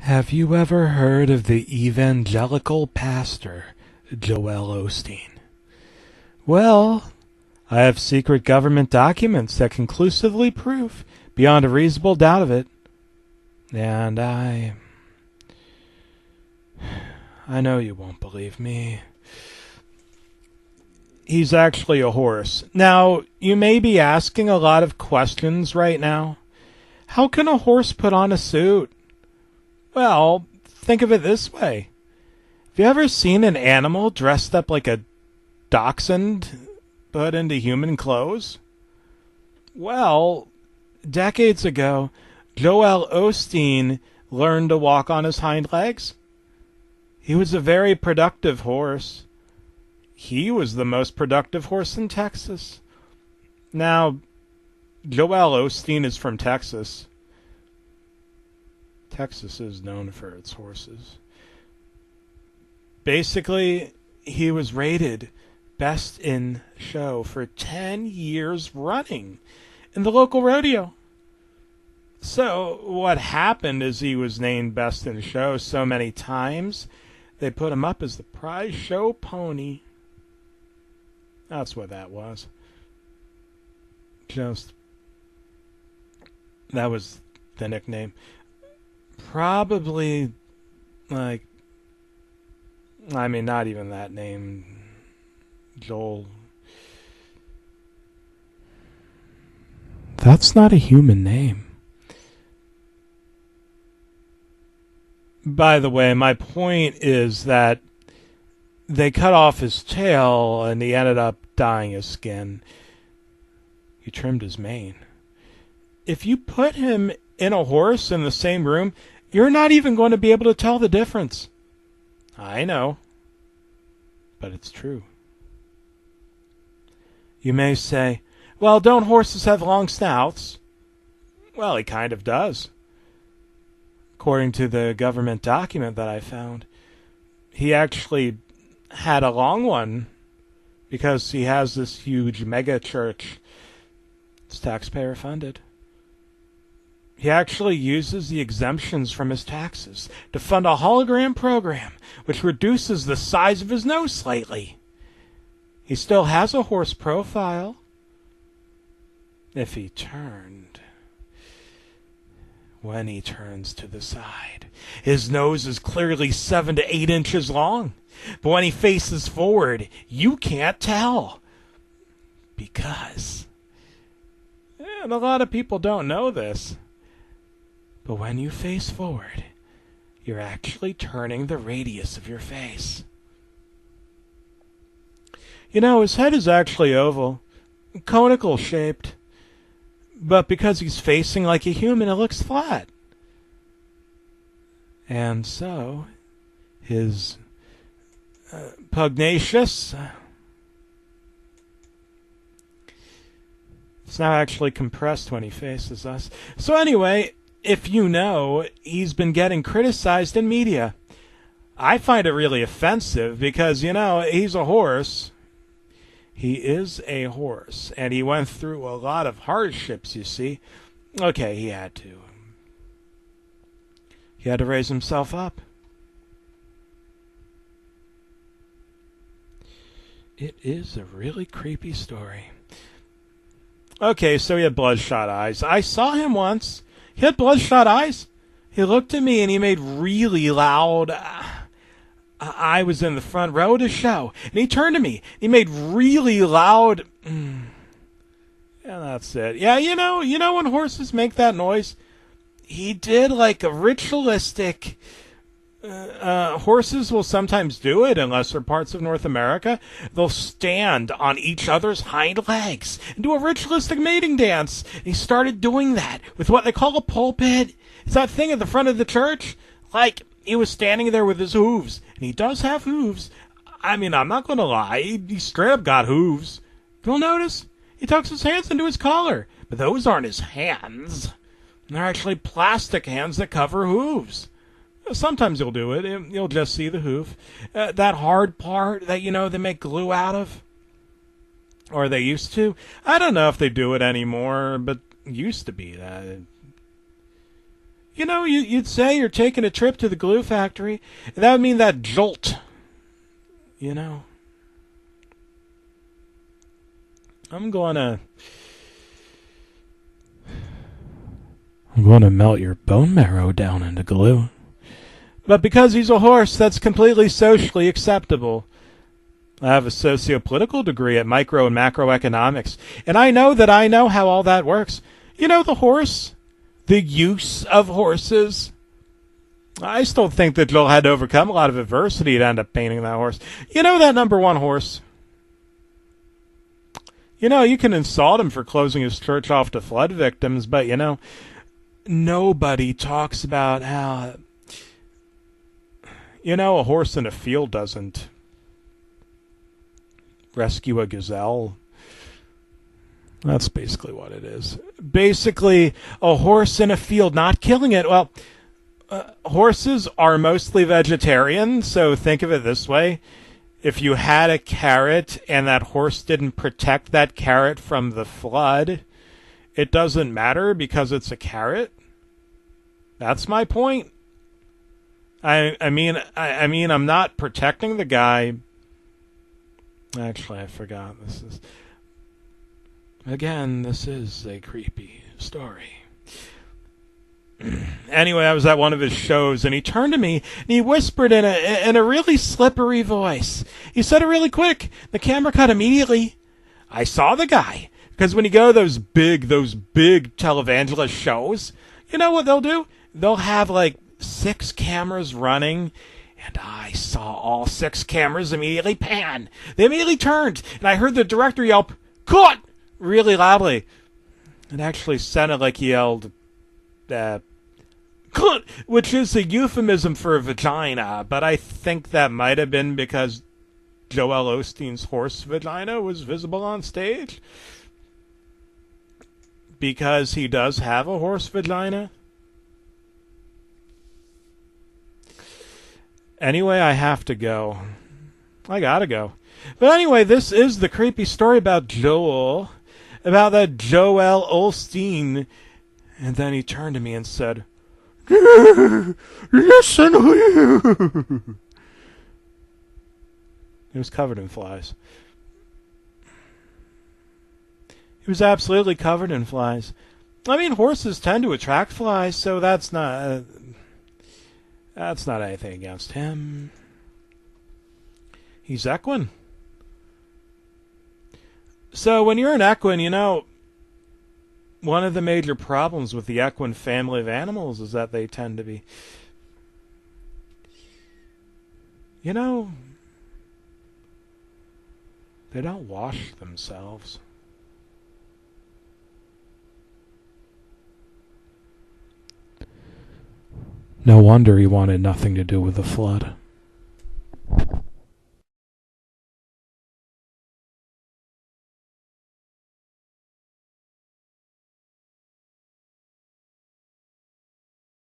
Have you ever heard of the evangelical pastor, Joel Osteen? Well, I have secret government documents that conclusively prove, beyond a reasonable doubt of it, and I know you won't believe me. He's actually a horse. Now, you may be asking a lot of questions right now. How can a horse put on a suit? Well, think of it this way. Have you ever seen an animal dressed up like a dachshund put into human clothes? Well, decades ago, Joel Osteen learned to walk on his hind legs. He was a very productive horse. He was the most productive horse in Texas. Now, Joel Osteen is from Texas. Texas is known for its horses. Basically, he was rated best in show for 10 years running in the local rodeo. So what happened is he was named best in show so many times, they put him up as the prize show pony. That's what that was. That was the nickname. Probably, not even that name. Joel. That's not a human name. By the way, my point is that they cut off his tail and he ended up dyeing his skin. He trimmed his mane. If you put him in a horse in the same room, you're not even going to be able to tell the difference. I know, but it's true. You may say, well, don't horses have long snouts? Well, he kind of does. According to the government document that I found, he actually had a long one because he has this huge mega church. It's taxpayer funded. He actually uses the exemptions from his taxes to fund a hologram program which reduces the size of his nose slightly. He still has a horse profile. If he turned. When he turns to the side, his nose is clearly 7 to 8 inches long. But when he faces forward, you can't tell. Because, and a lot of people don't know this, but when you face forward, you're actually turning the radius of your face. You know, his head is actually oval, conical shaped, but because he's facing like a human, it looks flat. And so, his pugnacious, it's now actually compressed when he faces us. So anyway, if you know, he's been getting criticized in media. I find it really offensive because, he's a horse. He is a horse, and he went through a lot of hardships, you see. Okay, he had to. He had to raise himself up. It is a really creepy story. Okay, so he had bloodshot eyes. I saw him once. He had bloodshot eyes. He looked at me and he made really loud... I was in the front row to show, and he turned to me. He made really loud... Yeah, that's it. Yeah, you know when horses make that noise? He did like a ritualistic... horses will sometimes do it in lesser parts of North America. They'll stand on each other's hind legs and do a ritualistic mating dance. And he started doing that with what they call a pulpit. It's that thing at the front of the church. Like, he was standing there with his hooves. And he does have hooves. I'm not going to lie. He straight up got hooves. You'll notice he tucks his hands into his collar. But those aren't his hands. They're actually plastic hands that cover hooves. Sometimes you'll do it. You'll just see the hoof. That hard part that, they make glue out of. Or they used to. I don't know if they do it anymore, but it used to be that. You know, you'd say you're taking a trip to the glue factory. And that would mean that jolt. You know. I'm going to melt your bone marrow down into glue. But because he's a horse, that's completely socially acceptable. I have a socio-political degree at micro and macroeconomics, and I know how all that works. You know, the horse, the use of horses. I still think that Joel had to overcome a lot of adversity to end up painting that horse. You know that number one horse? You know, you can insult him for closing his church off to flood victims, but, you know, nobody talks about how, you know, a horse in a field doesn't rescue a gazelle. That's basically what it is. Basically, a horse in a field not killing it. Well, horses are mostly vegetarian, so think of it this way. If you had a carrot and that horse didn't protect that carrot from the flood, it doesn't matter because it's a carrot. That's my point. I mean, I'm not protecting the guy. Actually, I forgot. This is a creepy story. Anyway, I was at one of his shows, and he turned to me, and he whispered in a really slippery voice. He said it really quick. The camera cut immediately. I saw the guy. Because when you go to those big televangelist shows, you know what they'll do? They'll have like 6 cameras running, and I saw all 6 cameras immediately pan. They immediately turned, and I heard the director yelp, "Cut!" really loudly. It actually sounded like he yelled, "Cut!" which is a euphemism for a vagina, but I think that might have been because Joel Osteen's horse vagina was visible on stage. Because he does have a horse vagina. Anyway, I have to go. I gotta go. But anyway, this is the creepy story about Joel. About that Joel Osteen. And then he turned to me and said, "Listen to you." He was covered in flies. He was absolutely covered in flies. I mean, horses tend to attract flies, so that's not anything against him. He's equine. So when you're an equine, you know, one of the major problems with the equine family of animals is that they tend to be, you know, they don't wash themselves. No wonder he wanted nothing to do with the flood.